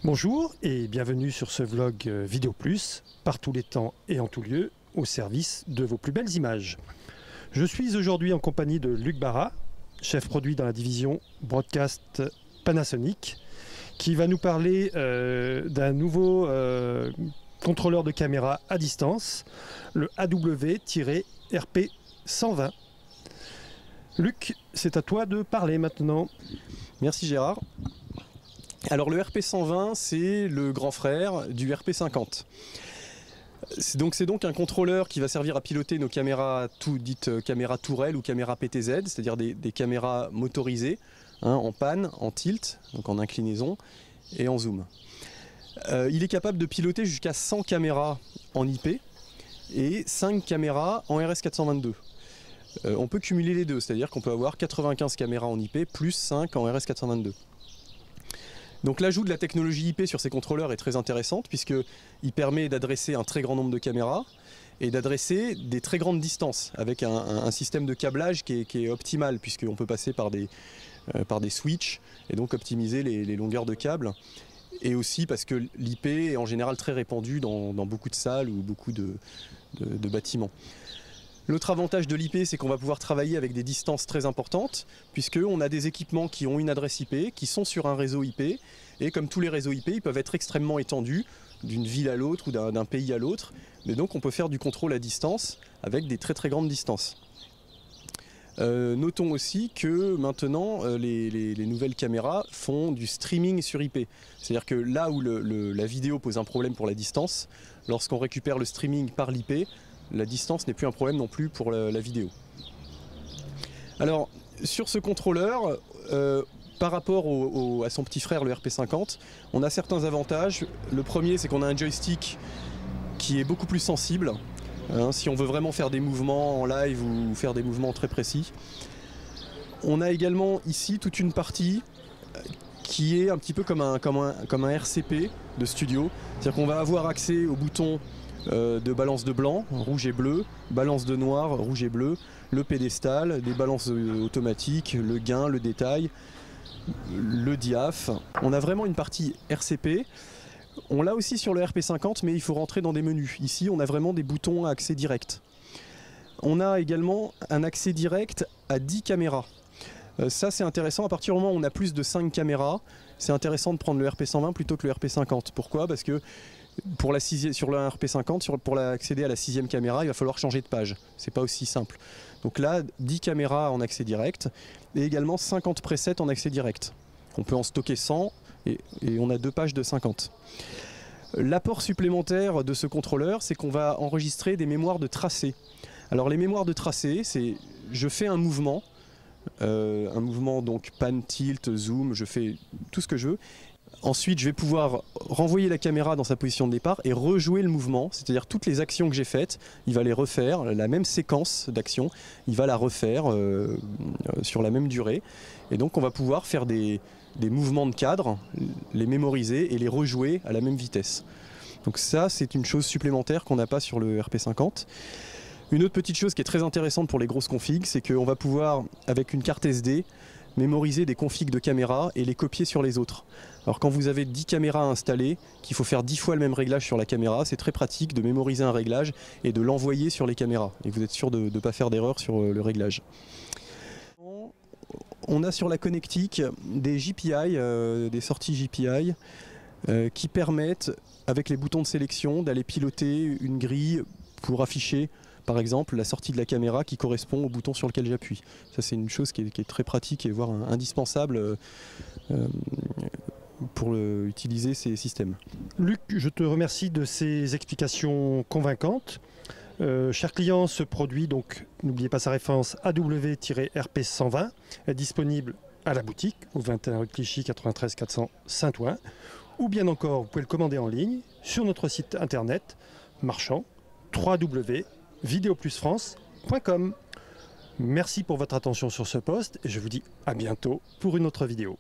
Bonjour et bienvenue sur ce vlog Vidéo Plus, par tous les temps et en tout lieu, au service de vos plus belles images. Je suis aujourd'hui en compagnie de Luc Barra, chef produit dans la division Broadcast Panasonic, qui va nous parler d'un nouveau contrôleur de caméra à distance, le AW-RP120. Luc, c'est à toi de parler maintenant. Merci Gérard. Alors le RP120, c'est le grand frère du RP50. C'est donc un contrôleur qui va servir à piloter nos caméras dites caméras tourelles ou caméras PTZ, c'est-à-dire des caméras motorisées, en panne, en tilt, donc en inclinaison et en zoom. Il est capable de piloter jusqu'à 100 caméras en IP et 5 caméras en RS422. On peut cumuler les deux, c'est-à-dire qu'on peut avoir 95 caméras en IP plus 5 en RS422. Donc l'ajout de la technologie IP sur ces contrôleurs est très intéressante puisqu'il permet d'adresser un très grand nombre de caméras et d'adresser des très grandes distances avec un système de câblage qui est optimal puisqu'on peut passer par des switches et donc optimiser les longueurs de câbles. Et aussi parce que l'IP est en général très répandu dans beaucoup de salles ou beaucoup de bâtiments. L'autre avantage de l'IP, c'est qu'on va pouvoir travailler avec des distances très importantes, puisqu'on a des équipements qui ont une adresse IP, qui sont sur un réseau IP, et comme tous les réseaux IP, ils peuvent être extrêmement étendus d'une ville à l'autre ou d'un pays à l'autre, mais donc on peut faire du contrôle à distance avec des très très grandes distances. Notons aussi que maintenant les nouvelles caméras font du streaming sur IP. C'est-à-dire que là où la vidéo pose un problème pour la distance, lorsqu'on récupère le streaming par l'IP, la distance n'est plus un problème non plus pour la vidéo. Alors sur ce contrôleur, par rapport à son petit frère le RP50, on a certains avantages. Le premier, c'est qu'on a un joystick qui est beaucoup plus sensible. Si on veut vraiment faire des mouvements en live ou faire des mouvements très précis. On a également ici toute une partie qui est un petit peu comme un RCP de studio. C'est-à-dire qu'on va avoir accès au bouton de balance de blanc, rouge et bleu, balance de noir, rouge et bleu, le pédestal, des balances automatiques, le gain, le détail, le diaph. On a vraiment une partie RCP. On l'a aussi sur le RP50, mais il faut rentrer dans des menus. Ici, on a vraiment des boutons à accès direct. On a également un accès direct à 10 caméras. Ça, c'est intéressant. À partir du moment où on a plus de 5 caméras, c'est intéressant de prendre le RP120 plutôt que le RP50. Pourquoi? Parce que sur le RP50, pour accéder à la 6e caméra, il va falloir changer de page. C'est pas aussi simple. Donc là, 10 caméras en accès direct et également 50 presets en accès direct. On peut en stocker 100 et on a 2 pages de 50. L'apport supplémentaire de ce contrôleur, c'est qu'on va enregistrer des mémoires de tracé. Alors les mémoires de tracé, c'est je fais un mouvement donc pan, tilt, zoom, je fais tout ce que je veux. Ensuite, je vais pouvoir renvoyer la caméra dans sa position de départ et rejouer le mouvement, c'est-à-dire toutes les actions que j'ai faites, il va les refaire, la même séquence d'actions, il va la refaire sur la même durée. Et donc on va pouvoir faire des mouvements de cadre, les mémoriser et les rejouer à la même vitesse. Donc ça, c'est une chose supplémentaire qu'on n'a pas sur le RP50. Une autre petite chose qui est très intéressante pour les grosses configs, c'est qu'on va pouvoir, avec une carte SD, mémoriser des configs de caméras et les copier sur les autres. Alors quand vous avez 10 caméras installées, qu'il faut faire 10 fois le même réglage sur la caméra, c'est très pratique de mémoriser un réglage et de l'envoyer sur les caméras. Et vous êtes sûr de ne pas faire d'erreur sur le réglage. On a sur la connectique des JPI, des sorties JPI, qui permettent, avec les boutons de sélection, d'aller piloter une grille pour afficher par exemple la sortie de la caméra qui correspond au bouton sur lequel j'appuie. Ça, c'est une chose qui est très pratique et voire indispensable pour utiliser ces systèmes. Luc, je te remercie de ces explications convaincantes. Cher client, ce produit, donc n'oubliez pas sa référence AW-RP120, est disponible à la boutique au 21 rue Clichy 93 400 Saint-Ouen, ou bien encore vous pouvez le commander en ligne sur notre site internet marchand www.videoplusfrance.com. Merci pour votre attention sur ce post et je vous dis à bientôt pour une autre vidéo.